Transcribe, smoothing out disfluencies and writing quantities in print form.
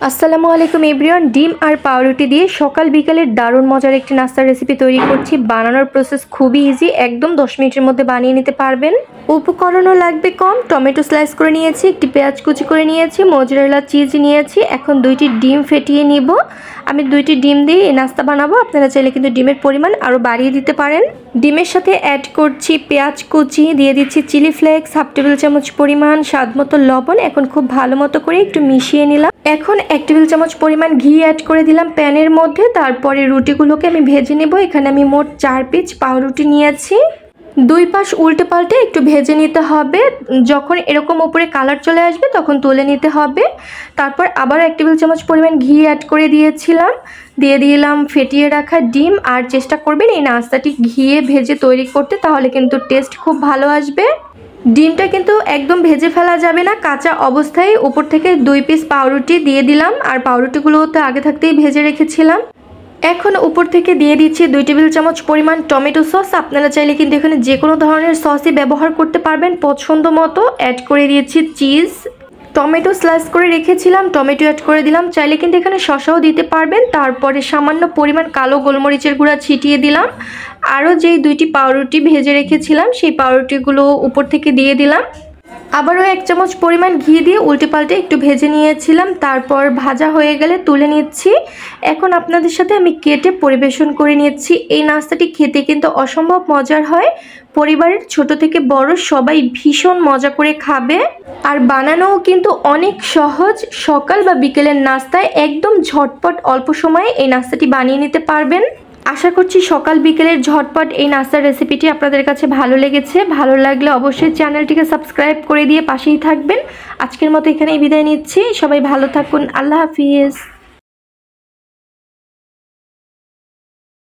আসসালামু আলাইকুম এভরিওয়ান। ডিম আর পাউরুটি দিয়ে সকাল বিকালের দারুণ মজার একটি নাস্তার রেসিপি তৈরি করছি। বানানোর প্রসেস খুবই ইজি, একদম 10 মিনিটের মধ্যে বানিয়ে নিতে পারবেন। উপকরণও লাগবে কম। টমেটো স্লাইস করে নিয়েছি, একটি পেঁয়াজ কুচি করে নিয়েছি, মোজারেলা চিজ নিয়েছি। এখন 2টি ডিম ফেটিয়ে নিব। আমি 2টি ডিম দিয়ে এই নাস্তা বানাবো। আপনারা চাইলে কিন্তু ডিমের পরিমাণ আরও বাড়িয়ে দিতে পারেন। ডিমের সাথে অ্যাড করছি পেঁয়াজ কুচি, দিয়ে দিচ্ছি চিলি ফ্লেক্স, হাফ টেবিল চামচ পরিমাণ, স্বাদ মতো লবণ। এখন খুব ভালো মতো করে একটু মিশিয়ে নিলাম। এখন 1 টেবিল চামচ পরিমাণ ঘি অ্যাড করে দিলাম প্যানের মধ্যে। তারপরে রুটিগুলোকে আমি ভেজে নেব। এখানে আমি মোট 4 পিস পাউরুটি নিয়েছি। 2 পাশ উল্টে পাল্টে একটু ভেজে নিতে হবে। যখন এরকম উপরে কালার চলে আসবে তখন তুলে নিতে হবে। তারপর আবার 1 টেবিল চামচ পরিমাণ ঘি অ্যাড করে দিয়েছিলাম। দিয়ে দিলাম ফেটিয়ে রাখা ডিম। আর চেষ্টা করবেন এই নাস্তাটি ঘিয়ে ভেজে তৈরি করতে, তাহলে কিন্তু টেস্ট খুব ভালো আসবে। ডিমটা কিন্তু একদম ভেজে ফেলা যাবে না, কাঁচা অবস্থায় উপর থেকে 2 পিস পাউরুটি দিয়ে দিলাম। আর পাউরুটিগুলো তো আগে থাকতেই ভেজে রেখেছিলাম। এখন উপর থেকে দিয়ে দিচ্ছি 2 টেবিল চামচ পরিমাণ টমেটো সস। আপনারা চাইলে কিন্তু এখানে যে কোনো ধরনের সসই ব্যবহার করতে পারবেন পছন্দ মতো। অ্যাড করে দিয়েছি চিজ। টমেটো স্লাইস করে রেখেছিলাম, টমেটো অ্যাড করে দিলাম। চাইলে কিন্তু এখানে শসাও দিতে পারবেন। তারপরে সামান্য পরিমাণ কালো গোলমরিচের গুঁড়া ছিটিয়ে দিলাম। আরও যেই 2টি পাউরুটি ভেজে রেখেছিলাম সেই পাউরুটিগুলো উপর থেকে দিয়ে দিলাম। আবারও 1 চামচ পরিমাণ ঘি দিয়ে উল্টে পাল্টে একটু ভেজে নিয়েছিলাম। তারপর ভাজা হয়ে গেলে তুলে নিচ্ছি। এখন আপনাদের সাথে আমি কেটে পরিবেশন করে নিচ্ছি। এই নাস্তাটি খেতে কিন্তু অসম্ভব মজার হয়। পরিবারের ছোট থেকে বড় সবাই ভীষণ মজা করে খাবে। আর বানানোও কিন্তু অনেক সহজ। সকাল বা বিকেলের নাস্তায় একদম ঝটপট অল্প সময়ে এই নাস্তাটি বানিয়ে নিতে পারবেন। আশা করছি সকাল বিকেলের ঝটপট এই নাস্তার রেসিপিটি আপনাদের কাছে ভালো লেগেছে। ভালো লাগলে অবশ্যই চ্যানেলটিকে সাবস্ক্রাইব করে দিয়ে পাশেই থাকবেন। আজকের মতো এখানেই বিদায় নিচ্ছি। সবাই ভালো থাকুন। আল্লাহ হাফিজ।